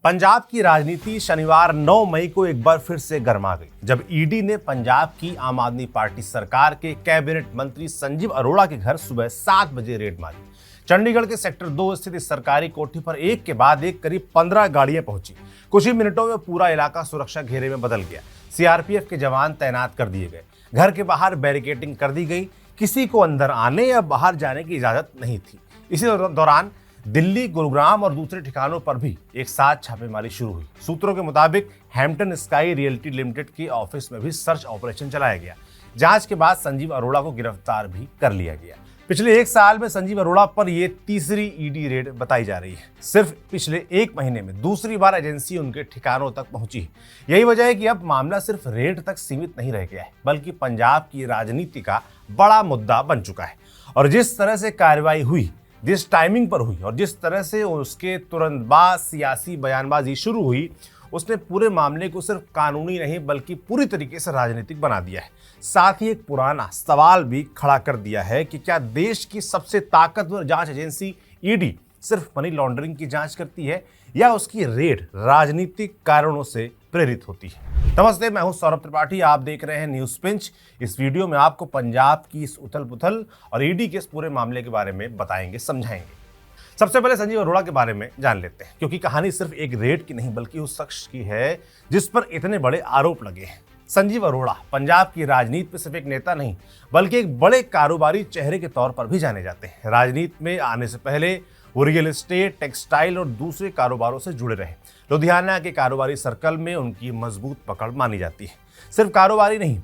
पंजाब की राजनीति शनिवार 9 मई को एक बार फिर से गर्मा गई जब ईडी ने पंजाब की आम आदमी पार्टी सरकार के कैबिनेट मंत्री संजीव अरोड़ा के घर सुबह 7 बजे रेड मारी। चंडीगढ़ के सेक्टर 2 स्थित इस सरकारी कोठी पर एक के बाद एक करीब 15 गाड़ियां पहुंची। कुछ ही मिनटों में पूरा इलाका सुरक्षा घेरे में बदल गया। सीआरपीएफ के जवान तैनात कर दिए गए। घर के बाहर बैरिकेडिंग कर दी गई। किसी को अंदर आने या बाहर जाने की इजाजत नहीं थी। इसी दौरान दिल्ली, गुरुग्राम और दूसरे ठिकानों पर भी एक साथ छापेमारी शुरू हुई। सूत्रों के मुताबिक हैम्पटन स्काई रियल्टी लिमिटेड के ऑफिस में भी सर्च ऑपरेशन चलाया गया। जांच के बाद संजीव अरोड़ा को गिरफ्तार भी कर लिया गया। पिछले एक साल में संजीव अरोड़ा पर यह तीसरी ईडी रेड बताई जा रही है। सिर्फ पिछले एक महीने में दूसरी बार एजेंसी उनके ठिकानों तक पहुंची है। यही वजह है कि अब मामला सिर्फ रेड तक सीमित नहीं रह गया है, बल्कि पंजाब की राजनीति का बड़ा मुद्दा बन चुका है। और जिस तरह से कार्रवाई हुई, जिस टाइमिंग पर हुई और जिस तरह से उसके तुरंत बाद सियासी बयानबाजी शुरू हुई, उसने पूरे मामले को सिर्फ कानूनी नहीं बल्कि पूरी तरीके से राजनीतिक बना दिया है। साथ ही एक पुराना सवाल भी खड़ा कर दिया है कि क्या देश की सबसे ताकतवर जांच एजेंसी ईडी सिर्फ मनी लॉन्ड्रिंग की जांच करती है या उसकी रेड राजनीतिक कारणों से प्रेरित होती है। नमस्ते, मैं हूं सौरभ त्रिपाठी। आप देख रहे हैं न्यूज पिंच। इस वीडियो में आपको पंजाब की इस उथल पुथल और ईडी के इस पूरे मामले के बारे में बताएंगे, समझाएंगे। सबसे पहले संजीव अरोड़ा के बारे में जान लेते हैं, क्योंकि कहानी सिर्फ एक रेड की नहीं बल्कि उस शख्स की है जिस पर इतने बड़े आरोप लगे हैं। संजीव अरोड़ा पंजाब की राजनीति में सिर्फ एक नेता नहीं बल्कि एक बड़े कारोबारी चेहरे के तौर पर भी जाने जाते हैं। राजनीति में आने से पहले वो रियल एस्टेट, टेक्सटाइल और दूसरे कारोबारों से जुड़े रहे। लुधियाना के कारोबारी सर्कल में उनकी मजबूत पकड़ मानी जाती है। सिर्फ कारोबारी नहीं,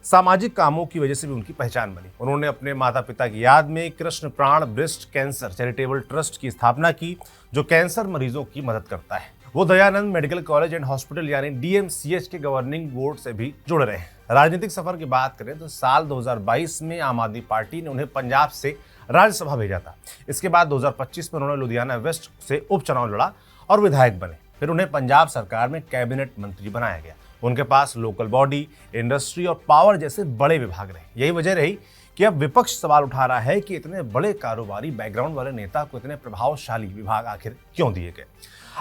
सामाजिक कामों की वजह से भी उनकी पहचान बनी। उन्होंने अपने माता पिता की याद में कृष्ण प्राण ब्रेस्ट कैंसर चैरिटेबल ट्रस्ट की स्थापना की, जो कैंसर मरीजों की मदद करता है। वो Dayanand medical college and hospital यानी डीएमसीएच के गवर्निंग बोर्ड से भी जुड़े रहे। राजनीतिक सफर की बात करें तो साल 2022 में आम आदमी पार्टी ने उन्हें पंजाब से राज्यसभा भेजा था। इसके बाद 2025 में उन्होंने लुधियाना वेस्ट से उपचुनाव लड़ा और विधायक बने। फिर उन्हें पंजाब सरकार में कैबिनेट मंत्री बनाया गया। उनके पास लोकल बॉडी, इंडस्ट्री और पावर जैसे बड़े विभाग रहे। यही वजह रही कि अब विपक्ष सवाल उठा रहा है कि इतने बड़े कारोबारी बैकग्राउंड वाले नेता को इतने प्रभावशाली विभाग आखिर क्यों दिए गए।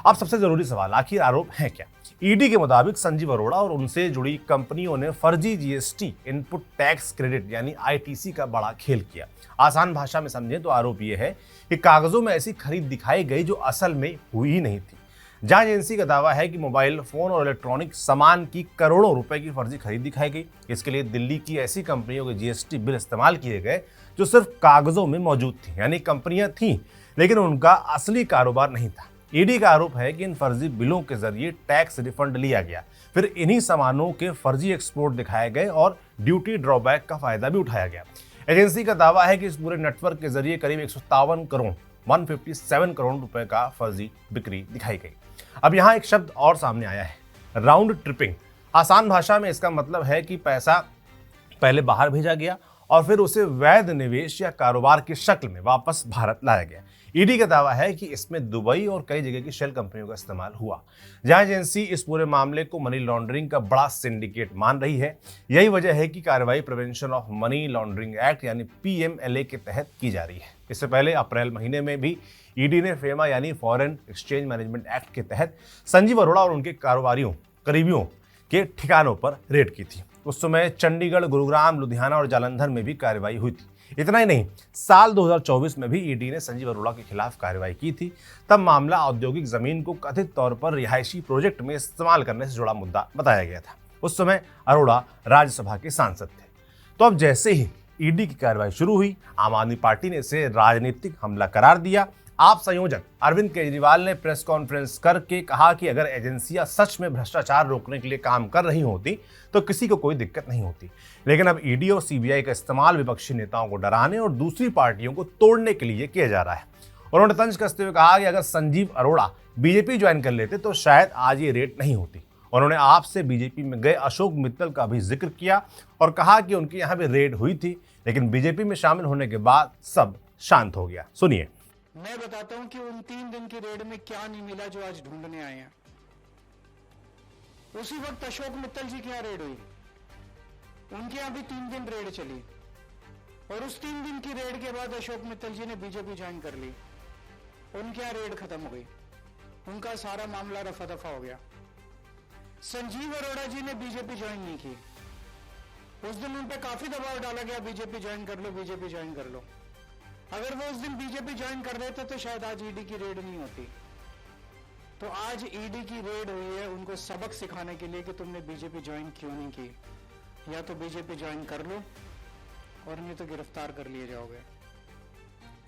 अब सबसे जरूरी सवाल, आखिर आरोप है क्या? ईडी के मुताबिक संजीव अरोड़ा और उनसे जुड़ी कंपनियों ने फर्जी जीएसटी इनपुट टैक्स क्रेडिट यानी आईटीसी का बड़ा खेल किया। आसान भाषा में समझें तो आरोप यह है कि कागजों में ऐसी खरीद दिखाई गई जो असल में हुई ही नहीं थी। जांच एजेंसी का दावा है कि मोबाइल फोन और इलेक्ट्रॉनिक सामान की करोड़ों रुपए की फर्जी खरीद दिखाई गई। इसके लिए दिल्ली की ऐसी कंपनियों के जीएसटी बिल इस्तेमाल किए गए जो सिर्फ कागजों में मौजूद थी, यानी कंपनियां थीं लेकिन उनका असली कारोबार नहीं था। ईडी का आरोप है कि इन फर्जी बिलों के जरिए टैक्स रिफंड लिया गया, फिर इन्हीं सामानों के फर्जी एक्सपोर्ट दिखाए गए और ड्यूटी ड्रॉबैक का फायदा भी उठाया गया। एजेंसी का दावा है कि इस पूरे नेटवर्क के जरिए करीब 157 करोड़ 157 करोड़ रुपए का फर्जी बिक्री दिखाई गई। अब यहाँ एक शब्द और सामने आया है, राउंड ट्रिपिंग। आसान भाषा में इसका मतलब है कि पैसा पहले बाहर भेजा गया और फिर उसे वैध निवेश या कारोबार की शक्ल में वापस भारत लाया गया। ईडी का दावा है कि इसमें दुबई और कई जगह की शेल कंपनियों का इस्तेमाल हुआ। जांच एजेंसी इस पूरे मामले को मनी लॉन्ड्रिंग का बड़ा सिंडिकेट मान रही है। यही वजह है कि कार्रवाई prevention of money laundering act यानी पीएमएलए के तहत की जा रही है। इससे पहले अप्रैल महीने में भी ईडी ने फेमा यानी फॉरेन एक्सचेंज मैनेजमेंट एक्ट के तहत संजीव अरोड़ा और उनके कारोबारियों करीबियों के ठिकानों पर रेड की थी। उस समय चंडीगढ़, गुरुग्राम, लुधियाना और जालंधर में भी कार्रवाई हुई थी। इतना ही नहीं, साल 2024 में भी ईडी ने संजीव अरोड़ा के खिलाफ कार्रवाई की थी। तब मामला औद्योगिक जमीन को कथित तौर पर रिहायशी प्रोजेक्ट में इस्तेमाल करने से जुड़ा मुद्दा बताया गया था। उस समय अरोड़ा राज्यसभा के सांसद थे। तो अब जैसे ही ईडी की कार्रवाई शुरू हुई, आम आदमी पार्टी ने इसे राजनीतिक हमला करार दिया। आप संयोजक अरविंद केजरीवाल ने प्रेस कॉन्फ्रेंस करके कहा कि अगर एजेंसियां सच में भ्रष्टाचार रोकने के लिए काम कर रही होती तो किसी को कोई दिक्कत नहीं होती। लेकिन अब ईडी और सीबीआई का इस्तेमाल विपक्षी नेताओं को डराने और दूसरी पार्टियों को तोड़ने के लिए किया जा रहा है। उन्होंने तंज कसते हुए कहा कि अगर संजीव अरोड़ा बीजेपी ज्वाइन कर लेते तो शायद आज ये रेड नहीं होती। उन्होंने आपसे बीजेपी में गए अशोक मित्तल का भी जिक्र किया और कहा कि उनके यहाँ भी रेड हुई थी, लेकिन बीजेपी में शामिल होने के बाद सब शांत हो गया। सुनिए। मैं बताता हूं कि उन 3 दिन की रेड में क्या नहीं मिला जो आज ढूंढने आए हैं। उसी वक्त अशोक मित्तल जी के यहाँ रेड हुई, उनके यहाँ भी 3 दिन रेड चली और उस 3 दिन की रेड के बाद अशोक मित्तल जी ने बीजेपी ज्वाइन कर ली। उनके यहाँ रेड खत्म हो गई। उनका सारा मामला रफा दफा हो गया। संजीव अरोड़ा जी ने बीजेपी ज्वाइन नहीं की। उस दिन उन पे काफी दबाव डाला गया, बीजेपी ज्वाइन कर लो, बीजेपी ज्वाइन कर लो। अगर वो उस दिन बीजेपी ज्वाइन कर देते तो शायद आज ईडी की रेड नहीं होती। तो आज ईडी की रेड हुई है उनको सबक सिखाने के लिए कि तुमने बीजेपी ज्वाइन क्यों नहीं की। या तो बीजेपी ज्वाइन कर लो और नहीं तो गिरफ्तार कर लिए जाओगे।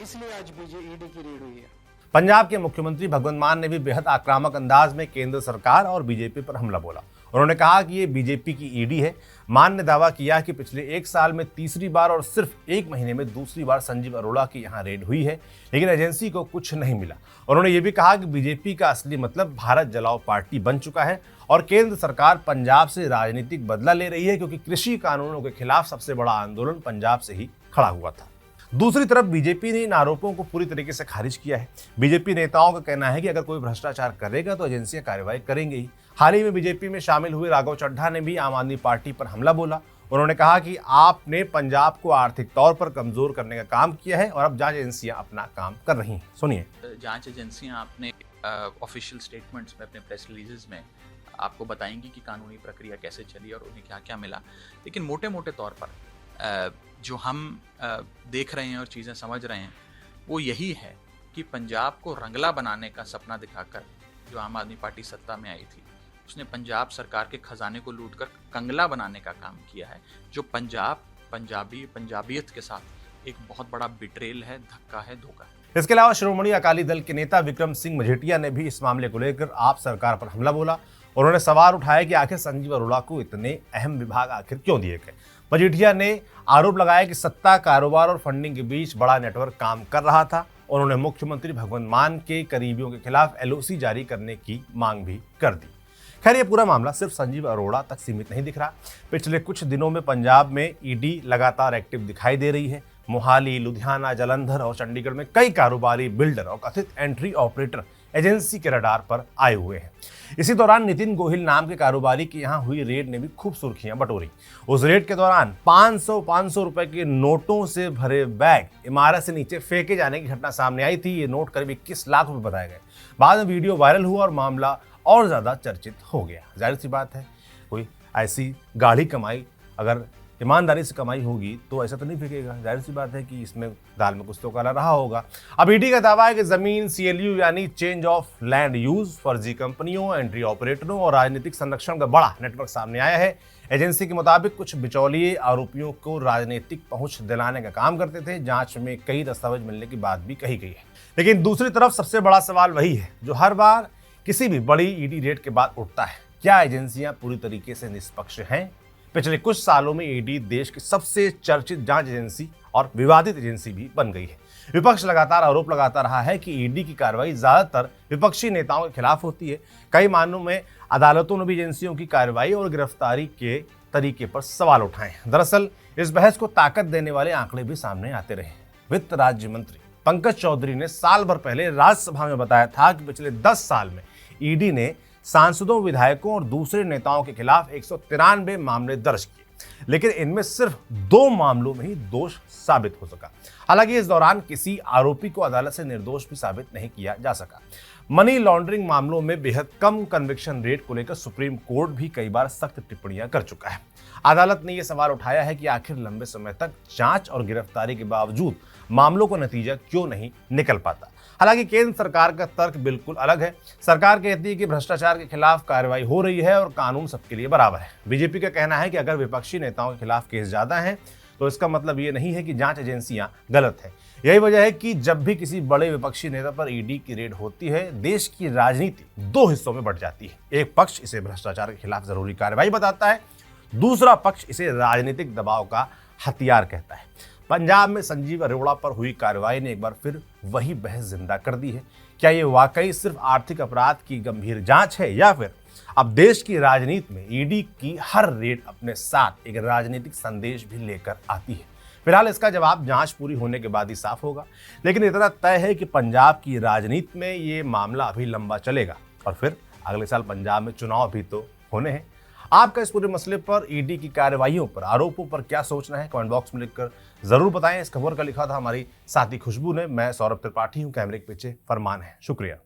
इसलिए आज ईडी की रेड हुई है। पंजाब के मुख्यमंत्री भगवंत मान ने भी बेहद आक्रामक अंदाज में केंद्र सरकार और बीजेपी पर हमला बोला। उन्होंने कहा कि ये बीजेपी की ईडी है। मान ने दावा किया कि पिछले 1 साल में तीसरी बार और सिर्फ 1 महीने में दूसरी बार संजीव अरोड़ा की यहां रेड हुई है, लेकिन एजेंसी को कुछ नहीं मिला। उन्होंने ये भी कहा कि बीजेपी का असली मतलब भारत जलाओ पार्टी बन चुका है और केंद्र सरकार पंजाब से राजनीतिक बदला ले रही है, क्योंकि कृषि कानूनों के खिलाफ सबसे बड़ा आंदोलन पंजाब से ही खड़ा हुआ था। दूसरी तरफ बीजेपी ने इन आरोपों को पूरी तरीके से खारिज किया है। बीजेपी नेताओं का कहना है कि अगर कोई भ्रष्टाचार करेगा तो एजेंसियां कार्रवाई करेंगे ही। हाल ही में बीजेपी में शामिल हुए राघव चड्ढा ने भी आम आदमी पार्टी पर हमला बोला। उन्होंने कहा कि आपने पंजाब को आर्थिक तौर पर कमजोर करने का काम किया है और अब जांच एजेंसियां अपना काम कर रही हैं। सुनिए। जांच एजेंसियां अपने ऑफिशियल स्टेटमेंट्स में, अपने प्रेस रिलीजेस में आपको बताएंगी कि कानूनी प्रक्रिया कैसे चली और उन्हें क्या क्या मिला। लेकिन मोटे मोटे तौर पर जो हम देख रहे हैं और चीज़ें समझ रहे हैं वो यही है कि पंजाब को रंगला बनाने का सपना दिखाकर जो आम आदमी पार्टी सत्ता में आई थी, उसने पंजाब सरकार के खजाने को लूटकर कंगला बनाने का काम किया है, जो पंजाबियत के साथ एक बहुत बड़ा बिट्रेल है, धक्का है, धोखा है। इसके अलावा श्रोमणी अकाली दल के नेता विक्रम सिंह मजीठिया ने भी इस मामले को लेकर आप सरकार पर हमला बोला। उन्होंने सवाल उठाया कि आखिर संजीव अरोड़ा को इतने अहम विभाग आखिर क्यों दिए गए। मजीठिया ने आरोप लगाया कि सत्ता, कारोबार और फंडिंग के बीच बड़ा नेटवर्क काम कर रहा था। उन्होंने मुख्यमंत्री भगवंत मान के करीबियों के खिलाफ एलओसी जारी करने की मांग भी कर दी। खैर, ये पूरा मामला सिर्फ संजीव अरोड़ा तक सीमित नहीं दिख रहा। पिछले कुछ दिनों में पंजाब में ईडी लगातार एक्टिव दिखाई दे रही है। मोहाली, लुधियाना, जालंधर और चंडीगढ़ में कई कारोबारी, बिल्डर और कथित एंट्री ऑपरेटर एजेंसी के रडार पर आए हुए हैं। इसी दौरान नितिन गोहिल नाम के कारोबारी की यहां हुई रेड ने भी खूब सुर्खियां बटोरी। उस रेड के दौरान 500 रुपए के नोटों से भरे बैग इमारत से नीचे फेंके जाने की घटना सामने आई थी। ये नोट करीब 21 लाख रुपए बताए गए। बाद में वीडियो वायरल हुआ और मामला और ज्यादा चर्चित हो गया। जाहिर सी बात है, कोई ऐसी गाढ़ी कमाई अगर ईमानदारी से कमाई होगी तो ऐसा तो नहीं फेंकेगा। जाहिर सी बात है कि इसमें दाल में कुछ तो काला रहा होगा। अब ईडी का दावा है कि जमीन, CLU यानी चेंज ऑफ लैंड यूज, फर्जी कंपनियों, एंट्री ऑपरेटरों और राजनीतिक संरक्षण का बड़ा नेटवर्क सामने आया है। एजेंसी के मुताबिक कुछ बिचौलिए आरोपियों को राजनीतिक पहुंच दिलाने का काम करते थे। जांच में कई दस्तावेज मिलने की बात भी कही गई है। लेकिन दूसरी तरफ सबसे बड़ा सवाल वही है जो हर बार किसी भी बड़ी ईडी रेड के बाद उठता है, क्या एजेंसियां पूरी तरीके से निष्पक्ष हैं? पिछले कुछ सालों में ईडी देश की सबसे चर्चित जांच एजेंसी और विवादित एजेंसी भी बन गई है। विपक्ष लगातार आरोप लगाता रहा है कि ईडी की कार्रवाई ज्यादातर विपक्षी नेताओं के खिलाफ होती है। कई मामलों में अदालतों ने भी एजेंसियों की कार्रवाई और गिरफ्तारी के तरीके पर सवाल उठाए। दरअसल इस बहस को ताकत देने वाले आंकड़े भी सामने आते रहे। वित्त राज्य मंत्री पंकज चौधरी ने साल भर पहले राज्यसभा में बताया था कि पिछले 10 साल में ईडी ने सांसदों, विधायकों और दूसरे नेताओं के खिलाफ 193 मामले दर्ज किए, लेकिन इनमें सिर्फ 2 मामलों में ही दोष साबित हो सका। हालांकि इस दौरान किसी आरोपी को अदालत से निर्दोष भी साबित नहीं किया जा सका। मनी लॉन्ड्रिंग मामलों में बेहद कम कन्विक्शन रेट को लेकर सुप्रीम कोर्ट भी कई बार सख्त टिप्पणियां कर चुका है। अदालत ने यह सवाल उठाया है कि आखिर लंबे समय तक जांच और गिरफ्तारी के बावजूद मामलों का नतीजा क्यों नहीं निकल पाता। हालांकि केंद्र सरकार का तर्क बिल्कुल अलग है। सरकार कहती है कि भ्रष्टाचार के खिलाफ कार्रवाई हो रही है और कानून सबके लिए बराबर है। बीजेपी का कहना है कि अगर विपक्षी नेताओं के खिलाफ केस ज्यादा हैं तो इसका मतलब ये नहीं है कि जांच एजेंसियां गलत है। यही वजह है कि जब भी किसी बड़े विपक्षी नेता पर ईडी की रेड होती है, देश की राजनीति 2 हिस्सों में बढ़ जाती है। एक पक्ष इसे भ्रष्टाचार के खिलाफ जरूरी कार्रवाई बताता है, दूसरा पक्ष इसे राजनीतिक दबाव का हथियार कहता है। पंजाब में संजीव अरोड़ा पर हुई कार्रवाई ने एक बार फिर वही बहस जिंदा कर दी है। क्या ये वाकई सिर्फ आर्थिक अपराध की गंभीर जांच है या फिर अब देश की राजनीति में ईडी की हर रेड अपने साथ एक राजनीतिक संदेश भी लेकर आती है? फिलहाल इसका जवाब जांच पूरी होने के बाद ही साफ होगा। लेकिन इतना तय है कि पंजाब की राजनीति में ये मामला अभी लंबा चलेगा और फिर अगले साल पंजाब में चुनाव भी तो होने हैं। आपका इस पूरे मसले पर, ईडी की कार्रवाइयों पर, आरोपों पर क्या सोचना है, कमेंट बॉक्स में लिखकर जरूर बताएं। इस खबर का लिखा था हमारी साथी खुशबू ने। मैं सौरभ त्रिपाठी हूं, कैमरे के पीछे फरमान है। शुक्रिया।